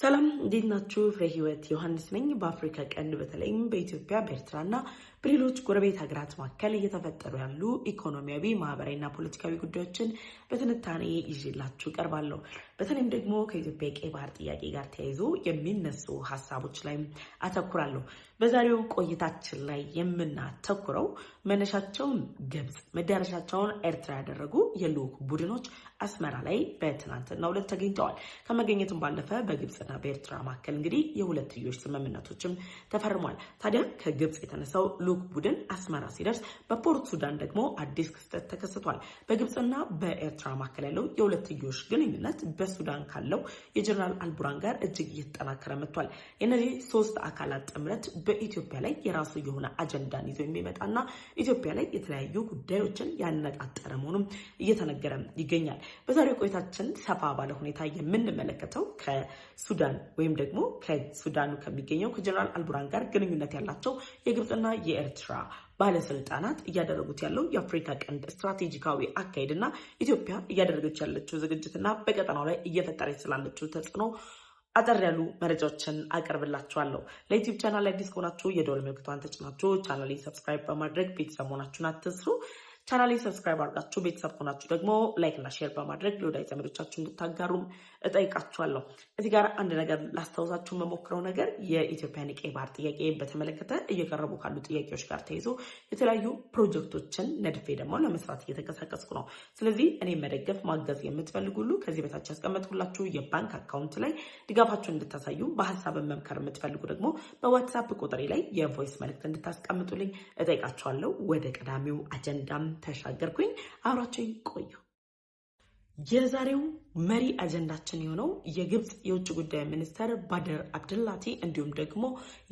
ሰላም እንዴት ናችሁ? ፍሬ ህይወት ዮሐንስ ነኝ። በአፍሪካ ቀንድ በተለይም በኢትዮጵያ በኤርትራና በሌሎች ጎረቤት ሀገራት መካከል እየተፈጠሩ ያሉ ኢኮኖሚያዊ፣ ማህበራዊና ፖለቲካዊ ጉዳዮችን በትንታኔ ይዤላችሁ ቀርባለሁ። በተለይም ደግሞ ከኢትዮጵያ የቀይ ባህር ጥያቄ ጋር ተያይዞ የሚነሱ ሀሳቦች ላይ አተኩራለሁ። በዛሬው ቆይታችን ላይ የምናተኩረው መነሻቸውን ግብጽ መዳረሻቸውን ኤርትራ ያደረጉ የልዑክ ቡድኖች አስመራ ላይ በትናንትናው ዕለት ተገኝተዋል። ከመገኘትም ባለፈ በግብጽና በኤርትራ መካከል እንግዲህ የሁለትዮሽ ስምምነቶችም ተፈርሟል። ታዲያ ከግብጽ የተነሳው ልዑክ ቡድን አስመራ ሲደርስ በፖርት ሱዳን ደግሞ አዲስ ክስተት ተከስቷል። በግብጽና በኤርትራ መካከል ያለው የሁለትዮሽ ግንኙነት በሱዳን ካለው የጀነራል አልቡራን ጋር እጅግ እየተጠናከረ መጥቷል። የነዚህ ሶስት አካላት ጥምረት በኢትዮጵያ ላይ የራሱ የሆነ አጀንዳን ይዞ የሚመጣና ኢትዮጵያ ላይ የተለያዩ ጉዳዮችን ያነጣጠረ መሆኑም እየተነገረ ይገኛል። በዛሬው ቆይታችን ሰፋ ባለ ሁኔታ የምንመለከተው ከሱዳን ወይም ደግሞ ከሱዳኑ ከሚገኘው ከጀነራል አልቡራን ጋር ግንኙነት ያላቸው የግብጽና የኤርትራ ባለስልጣናት እያደረጉት ያለው የአፍሪካ ቀንድ ስትራቴጂካዊ አካሄድና ኢትዮጵያ እያደረገች ያለችው ዝግጅትና በቀጠናው ላይ እየፈጠረች ስላለችው ተጽዕኖ አጠር ያሉ መረጃዎችን አቀርብላችኋለሁ። ለዩቲዩብ ቻናል አዲስ ከሆናችሁ የደወል ምልክቷን ተጭናችሁ ቻናሌን ሰብስክራይብ በማድረግ ቤተሰብ መሆናችሁን አትርሱ። ቻናሌን ሰብስክራይብ አድርጋችሁ ቤተሰብ ሆናችሁ ደግሞ ላይክ እና ሼር በማድረግ ለወዳጅ ዘመዶቻችሁ እንድታጋሩም እጠይቃችኋለሁ። እዚህ ጋር አንድ ነገር ላስታውሳችሁ መሞክረው ነገር የኢትዮጵያን የቀይ ባህር ጥያቄ በተመለከተ እየቀረቡ ካሉ ጥያቄዎች ጋር ተይዞ የተለያዩ ፕሮጀክቶችን ነድፌ ደግሞ ለመስራት እየተንቀሳቀስኩ ነው። ስለዚህ እኔ መደገፍ ማገዝ የምትፈልጉ ሁሉ ከዚህ በታች ያስቀመጥኩላችሁ የባንክ አካውንት ላይ ድጋፋችሁን እንድታሳዩ፣ በሀሳብ መምከር የምትፈልጉ ደግሞ በዋትስአፕ ቁጥሬ ላይ የቮይስ መልእክት እንድታስቀምጡልኝ እጠይቃችኋለሁ። ወደ ቀዳሚው አጀንዳም ተሻገርኩኝ። አብራችሁኝ ቆዩ። የዛሬው መሪ አጀንዳችን የሆነው የግብጽ የውጭ ጉዳይ ሚኒስተር ባድር አብደላቲ እንዲሁም ደግሞ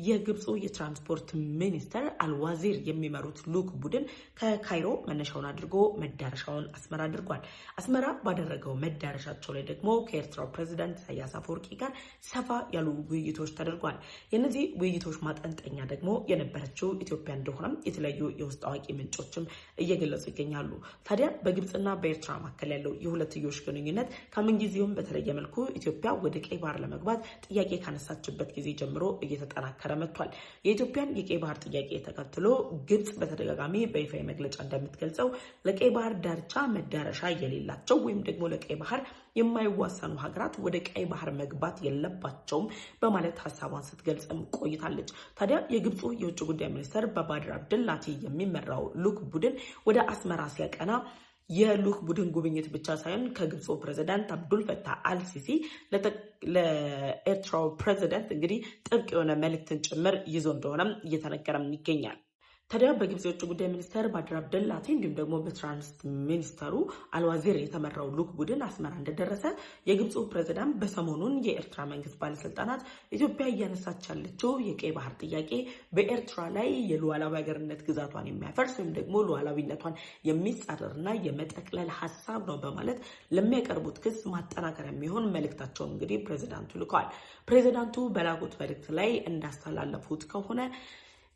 የግብፁ የትራንስፖርት ሚኒስተር አልዋዚር የሚመሩት ልዑክ ቡድን ከካይሮ መነሻውን አድርጎ መዳረሻውን አስመራ አድርጓል። አስመራ ባደረገው መዳረሻቸው ላይ ደግሞ ከኤርትራው ፕሬዚዳንት ኢሳያስ አፈወርቂ ጋር ሰፋ ያሉ ውይይቶች ተደርጓል። የእነዚህ ውይይቶች ማጠንጠኛ ደግሞ የነበረችው ኢትዮጵያ እንደሆነም የተለያዩ የውስጥ አዋቂ ምንጮችም እየገለጹ ይገኛሉ። ታዲያ በግብጽና በኤርትራ መካከል ያለው የሁለትዮሽ ግንኙነት ከምንጊዜውም በተለየ መልኩ ኢትዮጵያ ወደ ቀይ ባህር ለመግባት ጥያቄ ካነሳችበት ጊዜ ጀምሮ እየተጠናከረ መጥቷል። የኢትዮጵያን የቀይ ባህር ጥያቄ ተከትሎ ግብጽ በተደጋጋሚ በይፋ መግለጫ እንደምትገልጸው ለቀይ ባህር ዳርቻ መዳረሻ የሌላቸው ወይም ደግሞ ለቀይ ባህር የማይዋሰኑ ሀገራት ወደ ቀይ ባህር መግባት የለባቸውም በማለት ሀሳቧን ስትገልጽም ቆይታለች። ታዲያ የግብፁ የውጭ ጉዳይ ሚኒስተር በባድር አብደላቲ የሚመራው ልዑክ ቡድን ወደ አስመራ ሲያቀና የልዑክ ቡድን ጉብኝት ብቻ ሳይሆን ከግብፁ ፕሬዚዳንት አብዱል ፈታህ አልሲሲ ለኤርትራው ፕሬዚዳንት እንግዲህ ጥብቅ የሆነ መልእክትን ጭምር ይዞ እንደሆነም እየተነገረም ይገኛል። ታዲያ በግብጽ የውጭ ጉዳይ ሚኒስተር ባድር አብደላቲ እንዲሁም ደግሞ በትራንስፖርት ሚኒስተሩ አልዋዚር የተመራው ልዑክ ቡድን አስመራ እንደደረሰ የግብፁ ፕሬዚዳንት በሰሞኑን የኤርትራ መንግስት ባለስልጣናት ኢትዮጵያ እያነሳች ያለችው የቀይ ባህር ጥያቄ በኤርትራ ላይ የሉዓላዊ ሀገርነት ግዛቷን የሚያፈርስ ወይም ደግሞ ሉዓላዊነቷን የሚጻረርና የመጠቅለል ሀሳብ ነው በማለት ለሚያቀርቡት ክስ ማጠናከሪያ የሚሆን መልእክታቸውን እንግዲህ ፕሬዚዳንቱ ልከዋል። ፕሬዚዳንቱ በላኩት መልእክት ላይ እንዳስተላለፉት ከሆነ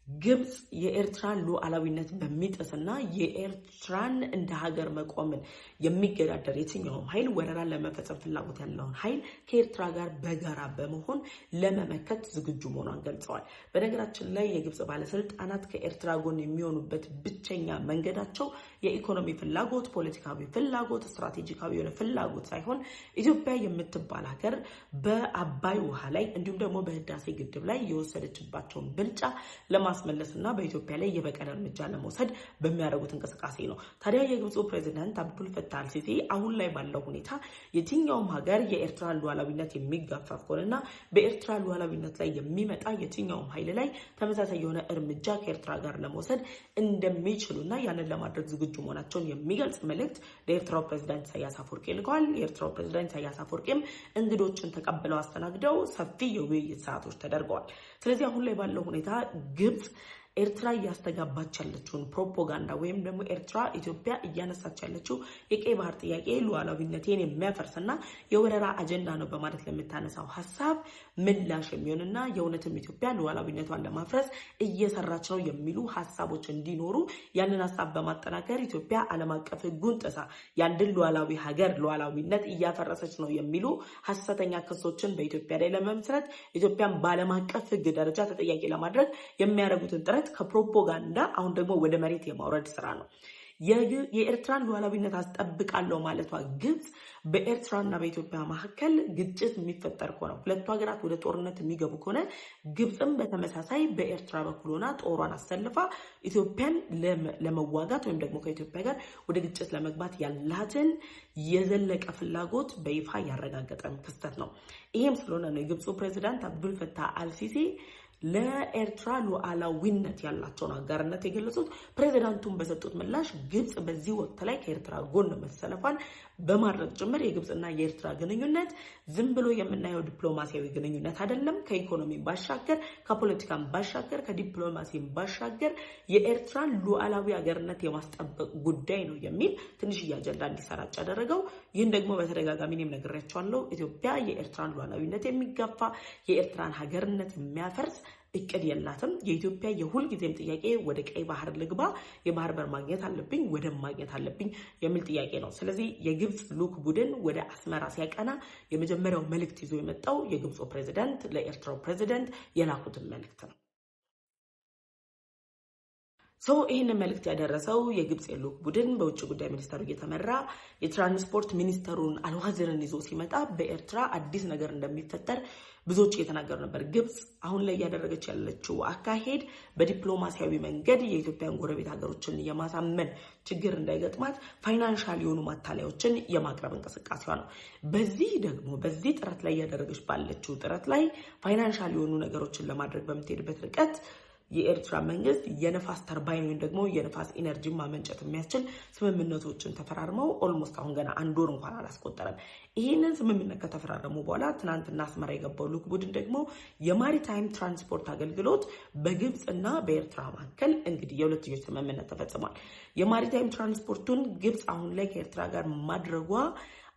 ግብጽ የኤርትራን ሉዓላዊነት በሚጥስና የኤርትራን እንደ ሀገር መቆምን የሚገዳደር የትኛውም ኃይል ወረራን ለመፈጸም ፍላጎት ያለውን ኃይል ከኤርትራ ጋር በጋራ በመሆን ለመመከት ዝግጁ መሆኗን ገልጸዋል። በነገራችን ላይ የግብጽ ባለስልጣናት ከኤርትራ ጎን የሚሆኑበት ብቸኛ መንገዳቸው የኢኮኖሚ ፍላጎት፣ ፖለቲካዊ ፍላጎት፣ ስትራቴጂካዊ የሆነ ፍላጎት ሳይሆን ኢትዮጵያ የምትባል ሀገር በአባይ ውሃ ላይ እንዲሁም ደግሞ በህዳሴ ግድብ ላይ የወሰደችባቸውን ብልጫ ለማስመለስና በኢትዮጵያ ላይ የበቀል እርምጃ ለመውሰድ በሚያደርጉት እንቅስቃሴ ነው። ታዲያ የግብፁ ፕሬዚዳንት አብዱል ፈታህ አልሲሲ አሁን ላይ ባለው ሁኔታ የትኛውም ሀገር የኤርትራን ሉዓላዊነት የሚጋፋ ከሆነና በኤርትራ ሉዓላዊነት ላይ የሚመጣ የትኛውም ኃይል ላይ ተመሳሳይ የሆነ እርምጃ ከኤርትራ ጋር ለመውሰድ እንደሚችሉና ያንን ለማድረግ ዝግጁ መሆናቸውን የሚገልጽ መልእክት ለኤርትራው ፕሬዚዳንት ኢሳያስ አፈወርቂ ልከዋል። የኤርትራው ፕሬዚዳንት ኢሳያስ አፈወርቂም እንግዶችን ተቀብለው አስተናግደው ሰፊ የውይይት ሰዓቶች ተደርገዋል። ስለዚህ አሁን ላይ ባለው ሁኔታ ግብጽ ኤርትራ እያስተጋባች ያለችውን ፕሮፓጋንዳ ወይም ደግሞ ኤርትራ ኢትዮጵያ እያነሳች ያለችው የቀይ ባህር ጥያቄ ሉዓላዊነቴን የሚያፈርስና የወረራ አጀንዳ ነው በማለት ለምታነሳው ሐሳብ ምላሽ የሚሆንና የእውነትም ኢትዮጵያ ሉዓላዊነቷን ለማፍረስ እየሰራች ነው የሚሉ ሐሳቦች እንዲኖሩ ያንን ሐሳብ በማጠናከር ኢትዮጵያ ዓለም አቀፍ ሕጉን ጥሳ ያንድን ሉዓላዊ ሀገር ሉዓላዊነት እያፈረሰች ነው የሚሉ ሐሰተኛ ክሶችን በኢትዮጵያ ላይ ለመመስረት ኢትዮጵያን በዓለም አቀፍ ሕግ ደረጃ ተጠያቂ ለማድረግ የሚያደርጉትን ጥረት ከፕሮፓጋንዳ አሁን ደግሞ ወደ መሬት የማውረድ ስራ ነው። የኤርትራን ሉዓላዊነት አስጠብቃለሁ ማለቷ ግብጽ በኤርትራና በኢትዮጵያ መካከል ግጭት የሚፈጠር ከሆነ ሁለቱ ሀገራት ወደ ጦርነት የሚገቡ ከሆነ ግብጽም በተመሳሳይ በኤርትራ በኩል ሆና ጦሯን አሰልፋ ኢትዮጵያን ለመዋጋት ወይም ደግሞ ከኢትዮጵያ ጋር ወደ ግጭት ለመግባት ያላትን የዘለቀ ፍላጎት በይፋ ያረጋገጠም ክስተት ነው። ይሄም ስለሆነ ነው የግብፁ ፕሬዚዳንት አብዱል ፈታህ አልሲሲ ለኤርትራ ሉዓላዊነት ያላቸውን አጋርነት የገለጹት። ፕሬዚዳንቱን በሰጡት ምላሽ ግብጽ በዚህ ወቅት ላይ ከኤርትራ ጎን መሰለፏን በማድረግ ጭምር የግብጽና የኤርትራ ግንኙነት ዝም ብሎ የምናየው ዲፕሎማሲያዊ ግንኙነት አይደለም፣ ከኢኮኖሚ ባሻገር፣ ከፖለቲካም ባሻገር፣ ከዲፕሎማሲም ባሻገር የኤርትራን ሉዓላዊ ሀገርነት የማስጠበቅ ጉዳይ ነው የሚል ትንሽዬ አጀንዳ እንዲሰራጭ ያደረገው። ይህን ደግሞ በተደጋጋሚ እኔም ነግሬያቸዋለሁ። ኢትዮጵያ የኤርትራን ሉዓላዊነት የሚጋፋ የኤርትራን ሀገርነት የሚያፈርስ እቅድ የላትም። የኢትዮጵያ የሁል ጊዜም ጥያቄ ወደ ቀይ ባህር ልግባ፣ የባህር በር ማግኘት አለብኝ፣ ወደብ ማግኘት አለብኝ የሚል ጥያቄ ነው። ስለዚህ የግብጽ ልዑክ ቡድን ወደ አስመራ ሲያቀና የመጀመሪያው መልእክት ይዞ የመጣው የግብፁ ፕሬዚዳንት ለኤርትራው ፕሬዚዳንት የላኩትን መልእክት ነው። ይህንን መልእክት ያደረሰው የግብጽ የልዑክ ቡድን በውጭ ጉዳይ ሚኒስተሩ እየተመራ የትራንስፖርት ሚኒስተሩን አልዋዝርን ይዞ ሲመጣ በኤርትራ አዲስ ነገር እንደሚፈጠር ብዙዎች እየተናገሩ ነበር። ግብጽ አሁን ላይ እያደረገች ያለችው አካሄድ በዲፕሎማሲያዊ መንገድ የኢትዮጵያን ጎረቤት ሀገሮችን የማሳመን ችግር እንዳይገጥማት ፋይናንሻል የሆኑ ማታለያዎችን የማቅረብ እንቅስቃሴዋ ነው። በዚህ ጥረት ላይ እያደረገች ባለችው ጥረት ላይ ፋይናንሻል የሆኑ ነገሮችን ለማድረግ በምትሄድበት ርቀት የኤርትራ መንግስት የነፋስ ተርባይን ወይም ደግሞ የነፋስ ኢነርጂ ማመንጨት የሚያስችል ስምምነቶችን ተፈራርመው ኦልሞስት አሁን ገና አንድ ወር እንኳን አላስቆጠረም። ይህንን ስምምነት ከተፈራረሙ በኋላ ትናንትና አስመራ የገባው ልዑክ ቡድን ደግሞ የማሪታይም ትራንስፖርት አገልግሎት በግብጽና በኤርትራ መካከል እንግዲህ የሁለትዮሽ ስምምነት ተፈጽሟል። የማሪታይም ትራንስፖርቱን ግብጽ አሁን ላይ ከኤርትራ ጋር ማድረጓ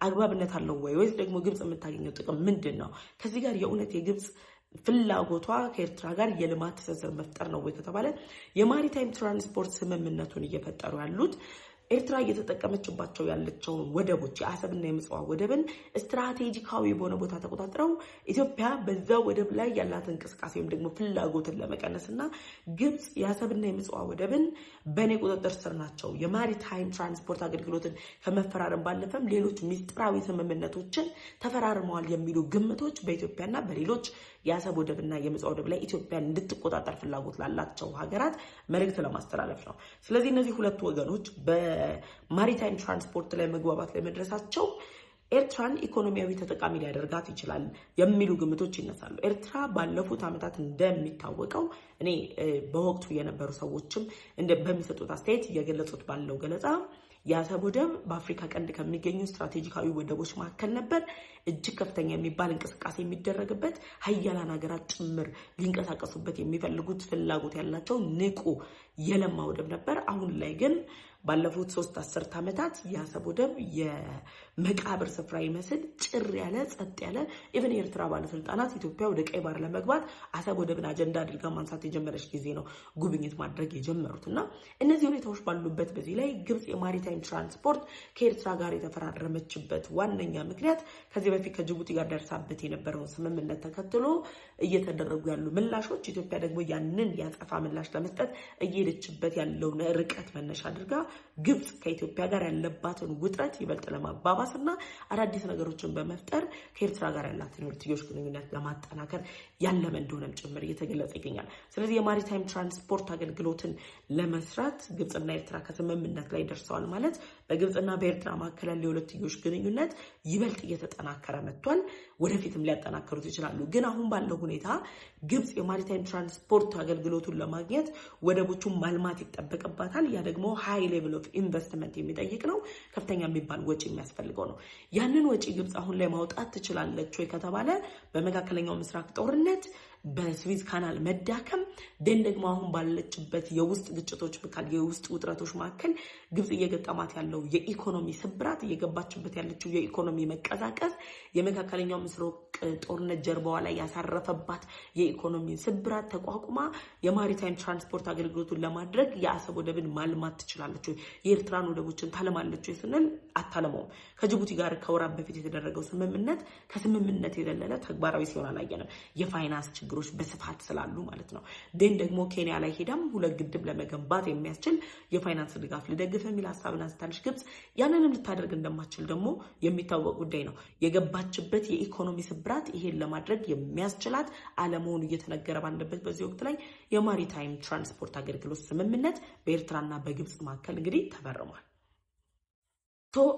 አግባብነት አለው ወይስ ደግሞ ግብጽ የምታገኘው ጥቅም ምንድን ነው? ከዚህ ጋር የእውነት የግብጽ ፍላጎቷ ከኤርትራ ጋር የልማት ትስስር መፍጠር ነው ወይ ከተባለ የማሪታይም ትራንስፖርት ስምምነቱን እየፈጠሩ ያሉት ኤርትራ እየተጠቀመችባቸው ያለችውን ወደቦች የአሰብና የምጽዋ ወደብን ስትራቴጂካዊ በሆነ ቦታ ተቆጣጥረው ኢትዮጵያ በዛ ወደብ ላይ ያላት እንቅስቃሴ ወይም ደግሞ ፍላጎትን ለመቀነስና ግብጽ የአሰብና የምጽዋ ወደብን በኔ ቁጥጥር ስር ናቸው የማሪታይም ትራንስፖርት አገልግሎትን ከመፈራረም ባለፈም ሌሎች ሚስጥራዊ ስምምነቶችን ተፈራርመዋል የሚሉ ግምቶች በኢትዮጵያና በሌሎች የአሰብ ወደብና የምጽዋ ወደብ ላይ ኢትዮጵያ እንድትቆጣጠር ፍላጎት ላላቸው ሀገራት መልእክት ለማስተላለፍ ነው። ስለዚህ እነዚህ ሁለቱ ወገኖች በማሪታይም ትራንስፖርት ላይ መግባባት ላይ መድረሳቸው ኤርትራን ኢኮኖሚያዊ ተጠቃሚ ሊያደርጋት ይችላል የሚሉ ግምቶች ይነሳሉ። ኤርትራ ባለፉት ዓመታት እንደሚታወቀው እኔ በወቅቱ የነበሩ ሰዎችም በሚሰጡት አስተያየት እየገለጹት ባለው ገለጻ የአሰብ ወደብ በአፍሪካ ቀንድ ከሚገኙ ስትራቴጂካዊ ወደቦች መካከል ነበር። እጅግ ከፍተኛ የሚባል እንቅስቃሴ የሚደረግበት ሀያላን ሀገራት ጭምር ሊንቀሳቀሱበት የሚፈልጉት ፍላጎት ያላቸው ንቁ የለማ ወደብ ነበር። አሁን ላይ ግን ባለፉት 3 አስርት ዓመታት የአሰብ ወደብ የመቃብር ስፍራ ይመስል ጭር ያለ ጸጥ ያለ ኢቨን የኤርትራ ባለስልጣናት ኢትዮጵያ ወደ ቀይ ባህር ለመግባት አሰብ ወደብን አጀንዳ አድርጋ ማንሳት የጀመረች ጊዜ ነው ጉብኝት ማድረግ የጀመሩትና እነዚህ ሁኔታዎች ባሉበት በዚህ ላይ ግብጽ የማሪታይም ትራንስፖርት ከኤርትራ ጋር የተፈራረመችበት ዋነኛ ምክንያት ከዚህ በፊት ከጅቡቲ ጋር ደርሳበት የነበረውን ስምምነት ተከትሎ እየተደረጉ ያሉ ምላሾች ኢትዮጵያ ደግሞ ያንን ያጸፋ ምላሽ ለመስጠት እየሄደችበት ያለውን ርቀት መነሻ አድርጋ ግብጽ ከኢትዮጵያ ጋር ያለባትን ውጥረት ይበልጥ ለማባባስና አዳዲስ ነገሮችን በመፍጠር ከኤርትራ ጋር ያላትን የሁለትዮሽ ግንኙነት ለማጠናከር ያለመ እንደሆነም ጭምር እየተገለጸ ይገኛል። ስለዚህ የማሪታይም ትራንስፖርት አገልግሎትን ለመስራት ግብጽና ኤርትራ ከስምምነት ላይ ደርሰዋል ማለት በግብጽና በኤርትራ መካከል ያለው የሁለትዮሽ ግንኙነት ይበልጥ እየተጠናከረ መጥቷል። ወደፊትም ሊያጠናክሩት ይችላሉ። ግን አሁን ባለው ሁኔታ ግብጽ የማሪታይም ትራንስፖርት አገልግሎቱን ለማግኘት ወደቦቹን ማልማት ይጠበቅባታል። ያ ደግሞ ሃይ ሌቭል ኦፍ ኢንቨስትመንት የሚጠይቅ ነው። ከፍተኛ የሚባል ወጪ የሚያስፈልገው ነው። ያንን ወጪ ግብጽ አሁን ላይ ማውጣት ትችላለች ወይ ከተባለ በመካከለኛው ምስራቅ ጦርነት በስዊዝ ካናል መዳከም ደን ደግሞ አሁን ባለችበት የውስጥ ግጭቶች መካከል የውስጥ ውጥረቶች መካከል ግብጽ እየገጠማት ያለው የኢኮኖሚ ስብራት እየገባችበት ያለችው የኢኮኖሚ መቀዛቀዝ የመካከለኛው ምስራቅ ጦርነት ጀርባዋ ላይ ያሳረፈባት የኢኮኖሚ ስብራት ተቋቁማ የማሪታይም ትራንስፖርት አገልግሎቱን ለማድረግ የአሰብ ወደብን ማልማት ትችላለች ወይ የኤርትራን ወደቦችን ታለማለች ወይ ስንል አታለመውም። ከጅቡቲ ጋር ከወራት በፊት የተደረገው ስምምነት ከስምምነት የዘለለ ተግባራዊ ሲሆን አላየንም። የፋይናንስ ችግሮች በስፋት ስላሉ ማለት ነው። ደን ደግሞ ኬንያ ላይ ሄዳም ሁለት ግድብ ለመገንባት የሚያስችል የፋይናንስ ድጋፍ ልደግፍ የሚል ሀሳብን አንስታለች ግብጽ። ያንንም ልታደርግ እንደማትችል ደግሞ የሚታወቅ ጉዳይ ነው። የገባችበት የኢኮኖሚ ስብራት ይሄን ለማድረግ የሚያስችላት አለመሆኑ እየተነገረ ባለበት በዚህ ወቅት ላይ የማሪታይም ትራንስፖርት አገልግሎት ስምምነት በኤርትራና በግብጽ መካከል እንግዲህ ተፈርሟል።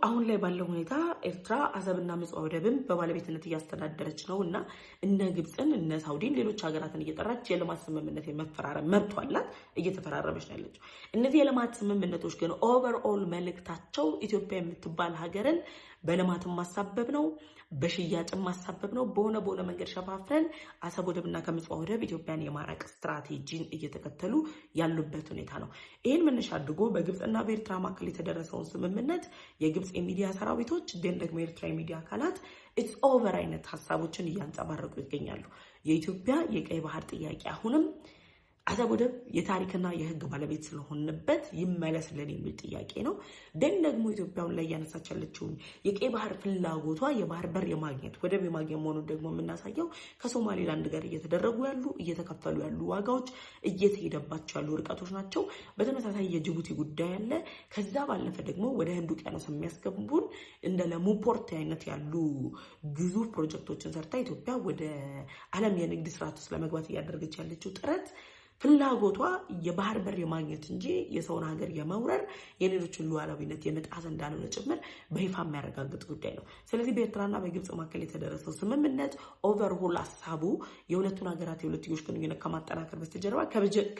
አሁን ላይ ባለው ሁኔታ ኤርትራ አሰብና ምጽዋ ወደብን በባለቤትነት እያስተዳደረች ነው እና እነ ግብፅን እነ ሳውዲን ሌሎች ሀገራትን እየጠራች የልማት ስምምነት የመፈራረም መብት አላት፣ እየተፈራረመች ነው ያለችው። እነዚህ የልማት ስምምነቶች ግን ኦቨርኦል መልእክታቸው ኢትዮጵያ የምትባል ሀገርን በልማትም ማሳበብ ነው፣ በሽያጭም ማሳበብ ነው። በሆነ መንገድ ሸፋፍረን አሰብ ወደብና ከምጽዋ ወደብ ኢትዮጵያን የማራቅ ስትራቴጂን እየተከተሉ ያሉበት ሁኔታ ነው። ይህን መነሻ አድርጎ በግብፅና በኤርትራ መካከል የተደረሰውን ስምምነት የግብፅ የሚዲያ ሰራዊቶች ደን ደግሞ የኤርትራ የሚዲያ አካላት ኢትስ ኦቨር አይነት ሀሳቦችን እያንጸባረቁ ይገኛሉ። የኢትዮጵያ የቀይ ባህር ጥያቄ አሁንም አሰብ ወደብ የታሪክና የሕግ ባለቤት ስለሆነበት ይመለስልን የሚል ጥያቄ ነው። ደን ደግሞ ኢትዮጵያውን ላይ እያነሳች ያለችውን የቀይ ባህር ፍላጎቷ የባህር በር የማግኘት ወደብ የማግኘት መሆኑን ደግሞ የምናሳየው ከሶማሌላንድ ጋር እየተደረጉ ያሉ እየተከፈሉ ያሉ ዋጋዎች እየተሄደባቸው ያሉ ርቀቶች ናቸው። በተመሳሳይ የጅቡቲ ጉዳይ አለ። ከዛ ባለፈ ደግሞ ወደ ህንድ ውቅያኖስ የሚያስገቡን እንደ ለሙፖርት አይነት ያሉ ግዙፍ ፕሮጀክቶችን ሰርታ ኢትዮጵያ ወደ ዓለም የንግድ ስርዓት ውስጥ ለመግባት እያደረገች ያለችው ጥረት ፍላጎቷ የባህር በር የማግኘት እንጂ የሰውን ሀገር የመውረር የሌሎችን ሉዓላዊነት የመጣስ እንዳልሆነ ጭምር በይፋ የሚያረጋግጥ ጉዳይ ነው። ስለዚህ በኤርትራና በግብጽ መካከል የተደረሰው ስምምነት ኦቨርሆል ሀሳቡ የሁለቱን ሀገራት የሁለትዮሽ ግንኙነት ከማጠናከር በስተጀርባ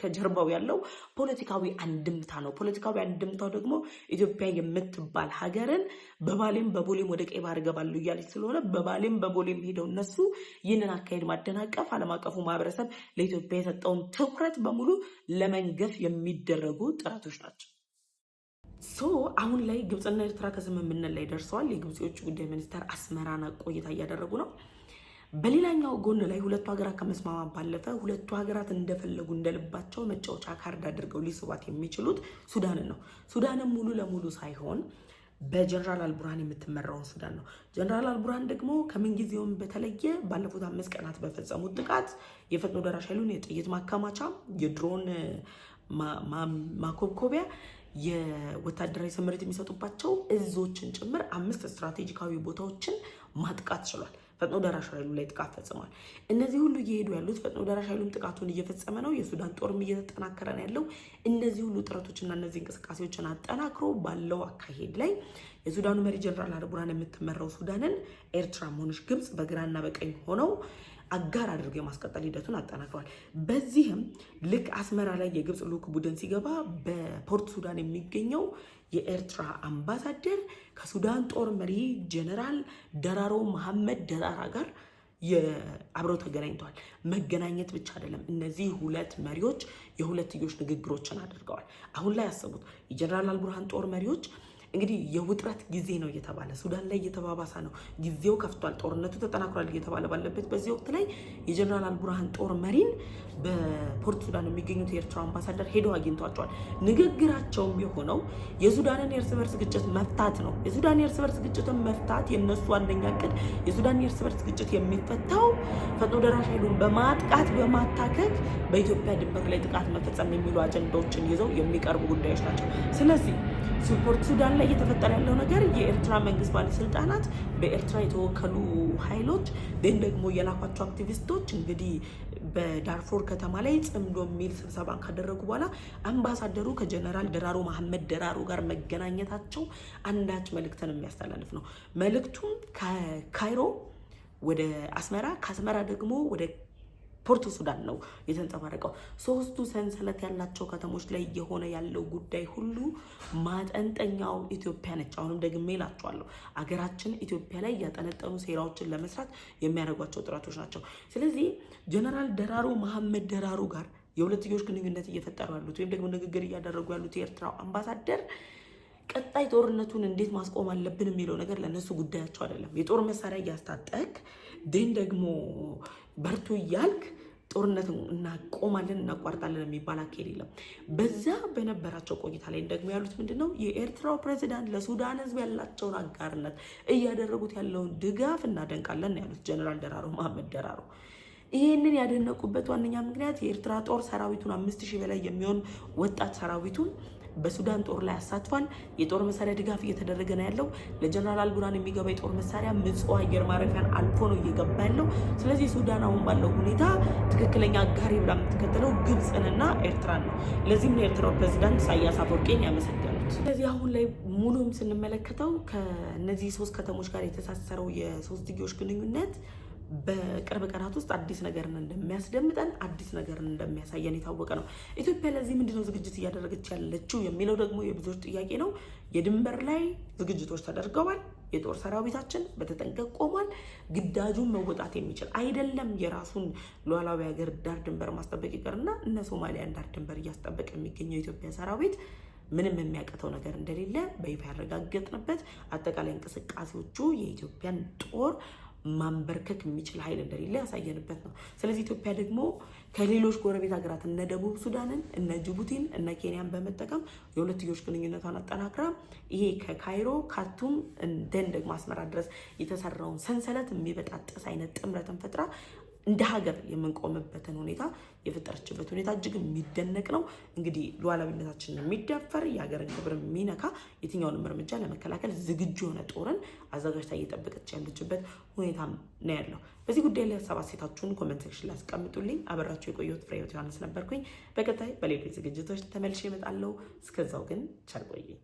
ከጀርባው ያለው ፖለቲካዊ አንድምታ ነው። ፖለቲካዊ አንድምታው ደግሞ ኢትዮጵያ የምትባል ሀገርን በባሌም በቦሌም ወደ ቀይ ባህር ገባሉ እያለች ስለሆነ በባሌም በቦሌም ሄደው እነሱ ይህንን አካሄድ ማደናቀፍ ዓለም አቀፉ ማህበረሰብ ለኢትዮጵያ የሰጠውን ትኩረት በሙሉ ለመንገፍ የሚደረጉ ጥረቶች ናቸው። አሁን ላይ ግብጽና ኤርትራ ከስምምነት ላይ ደርሰዋል። የግብጽ የውጭ ጉዳይ ሚኒስትር አስመራን ቆይታ እያደረጉ ነው። በሌላኛው ጎን ላይ ሁለቱ ሀገራት ከመስማማት ባለፈ ሁለቱ ሀገራት እንደፈለጉ እንደልባቸው መጫወቻ ካርድ አድርገው ሊስቧት የሚችሉት ሱዳንን ነው። ሱዳንን ሙሉ ለሙሉ ሳይሆን በጀነራል አልቡርሃን የምትመራውን ሱዳን ነው። ጀነራል አልቡርሃን ደግሞ ከምንጊዜውም በተለየ ባለፉት 5 ቀናት በፈጸሙት ጥቃት የፈጥኖ ደራሽ ኃይሉን የጥይት ማከማቻ፣ የድሮን ማኮብኮቢያ፣ የወታደራዊ ስምሪት የሚሰጡባቸው እዞችን ጭምር 5 ስትራቴጂካዊ ቦታዎችን ማጥቃት ችሏል። ፈጥኖ ደራሽ ኃይሉ ላይ ጥቃት ፈጽሟል። እነዚህ ሁሉ እየሄዱ ያሉት ፈጥኖ ደራሽ ኃይሉም ጥቃቱን እየፈጸመ ነው። የሱዳን ጦርም እየተጠናከረ ነው ያለው። እነዚህ ሁሉ ጥረቶችና እነዚህ እንቅስቃሴዎችን አጠናክሮ ባለው አካሄድ ላይ የሱዳኑ መሪ ጀነራል አልቡርሃን የምትመራው ሱዳንን ኤርትራም ሆነች ግብጽ በግራና በቀኝ ሆነው አጋር አድርገው የማስቀጠል ሂደቱን አጠናክረዋል። በዚህም ልክ አስመራ ላይ የግብጽ ልዑክ ቡድን ሲገባ በፖርት ሱዳን የሚገኘው የኤርትራ አምባሳደር ከሱዳን ጦር መሪ ጀነራል ደራሮ መሐመድ ደራራ ጋር አብረው ተገናኝተዋል። መገናኘት ብቻ አይደለም፣ እነዚህ ሁለት መሪዎች የሁለትዮሽ ንግግሮችን አድርገዋል። አሁን ላይ ያሰቡት የጀነራል አልቡርሃን ጦር መሪዎች እንግዲህ የውጥረት ጊዜ ነው እየተባለ ሱዳን ላይ እየተባባሰ ነው፣ ጊዜው ከፍቷል፣ ጦርነቱ ተጠናክሯል እየተባለ ባለበት በዚህ ወቅት ላይ የጀነራል አልቡርሃን ጦር መሪን በፖርት ሱዳን የሚገኙት የኤርትራ አምባሳደር ሄደው አግኝቷቸዋል። ንግግራቸውም የሆነው የሱዳንን የእርስ በርስ ግጭት መፍታት ነው። የሱዳን የእርስ በርስ ግጭትን መፍታት የነሱ አንደኛ እቅድ። የሱዳን የእርስ በርስ ግጭት የሚፈታው ፈጥኖ ደራሽ ኃይሉን በማጥቃት በማታከክ በኢትዮጵያ ድንበር ላይ ጥቃት መፈጸም የሚሉ አጀንዳዎችን ይዘው የሚቀርቡ ጉዳዮች ናቸው። ስለዚህ ፖርት ሱዳን ላይ እየተፈጠረ ያለው ነገር የኤርትራ መንግስት ባለስልጣናት በኤርትራ የተወከሉ ኃይሎች ደግሞ የላኳቸው አክቲቪስቶች እንግዲህ በዳርፎር ከተማ ላይ ጽምዶ የሚል ስብሰባን ካደረጉ በኋላ አምባሳደሩ ከጀነራል ደራሮ መሐመድ ደራሮ ጋር መገናኘታቸው አንዳች መልእክትን የሚያስተላልፍ ነው። መልእክቱም ከካይሮ ወደ አስመራ፣ ከአስመራ ደግሞ ወደ ፖርት ሱዳን ነው የተንጸባረቀው። ሶስቱ ሰንሰለት ያላቸው ከተሞች ላይ የሆነ ያለው ጉዳይ ሁሉ ማጠንጠኛው ኢትዮጵያ ነች። አሁንም ደግሜ እላቸዋለሁ፣ አገራችን ኢትዮጵያ ላይ ያጠነጠኑ ሴራዎችን ለመስራት የሚያደርጓቸው ጥረቶች ናቸው። ስለዚህ ጀነራል ደራሮ መሐመድ ደራሮ ጋር የሁለትዮሽ ግንኙነት እየፈጠሩ ያሉት ወይም ደግሞ ንግግር እያደረጉ ያሉት የኤርትራው አምባሳደር ቀጣይ ጦርነቱን እንዴት ማስቆም አለብን የሚለው ነገር ለነሱ ጉዳያቸው አይደለም። የጦር መሳሪያ እያስታጠቅ ደን ደግሞ በርቱ እያልክ ጦርነት እናቆማለን እናቋርጣለን የሚባል አካሄድ የለም። በዛ በነበራቸው ቆይታ ላይ ደግሞ ያሉት ምንድነው የኤርትራው ፕሬዚዳንት ለሱዳን ህዝብ ያላቸውን አጋርነት እያደረጉት ያለውን ድጋፍ እናደንቃለን ያሉት ጀነራል ደራሮ መሐመድ ደራሮ። ይህንን ያደነቁበት ዋነኛ ምክንያት የኤርትራ ጦር ሰራዊቱን 5000 በላይ የሚሆን ወጣት ሰራዊቱን በሱዳን ጦር ላይ አሳትፏል። የጦር መሳሪያ ድጋፍ እየተደረገ ነው ያለው። ለጀነራል አልቡርሃን የሚገባ የጦር መሳሪያ ምጽዋ አየር ማረፊያን አልፎ ነው እየገባ ያለው። ስለዚህ ሱዳን አሁን ባለው ሁኔታ ትክክለኛ አጋሪ ብላ የምትከተለው ግብፅንና ኤርትራን ነው። ለዚህም ነው የኤርትራው ፕሬዚዳንት ኢሳያስ አፈወርቂን ያመሰገኑት። ስለዚህ አሁን ላይ ሙሉም ስንመለከተው ከነዚህ 3 ከተሞች ጋር የተሳሰረው የሶስትዮሽ ግንኙነት በቅርብ ቀናት ውስጥ አዲስ ነገርን እንደሚያስደምጠን አዲስ ነገርን እንደሚያሳየን የታወቀ ነው። ኢትዮጵያ ለዚህ ምንድነው ዝግጅት እያደረገች ያለችው የሚለው ደግሞ የብዙዎች ጥያቄ ነው። የድንበር ላይ ዝግጅቶች ተደርገዋል። የጦር ሰራዊታችን በተጠንቀቅ ቆሟል። ግዳጁን መወጣት የሚችል አይደለም። የራሱን ሉዓላዊ ሀገር ዳር ድንበር ማስጠበቅ ይቀርና እነ ሶማሊያን ዳር ድንበር እያስጠበቀ የሚገኘው የኢትዮጵያ ሰራዊት ምንም የሚያቀተው ነገር እንደሌለ በይፋ ያረጋገጥንበት፣ አጠቃላይ እንቅስቃሴዎቹ የኢትዮጵያን ጦር ማንበርከክ የሚችል ኃይል እንደሌለ ያሳየንበት ነው። ስለዚህ ኢትዮጵያ ደግሞ ከሌሎች ጎረቤት ሀገራት እነ ደቡብ ሱዳንን፣ እነ ጅቡቲን፣ እነ ኬንያን በመጠቀም የሁለትዮሽ ግንኙነቷን አጠናክራ ይሄ ከካይሮ ካርቱም እንደን ደግሞ አስመራ ድረስ የተሰራውን ሰንሰለት የሚበጣጠስ አይነት ጥምረትን ፈጥራ እንደ ሀገር የምንቆምበትን ሁኔታ የፈጠረችበት ሁኔታ እጅግ የሚደነቅ ነው። እንግዲህ ሉዓላዊነታችንን የሚዳፈር የሀገርን ክብር የሚነካ የትኛውንም እርምጃ ለመከላከል ዝግጁ የሆነ ጦርን አዘጋጅታ እየጠበቀች ያለችበት ሁኔታ ነው ያለው። በዚህ ጉዳይ ላይ ሀሳብ አስተያየታችሁን ኮሜንት ሴክሽን ላይ አስቀምጡልኝ። አበራችሁ የቆየሁት ፍሬህይወት ዮሐንስ ነበርኩኝ። በቀጣይ በሌሎች ዝግጅቶች ተመልሼ እመጣለሁ። እስከዛው ግን ቸር ቆዩኝ።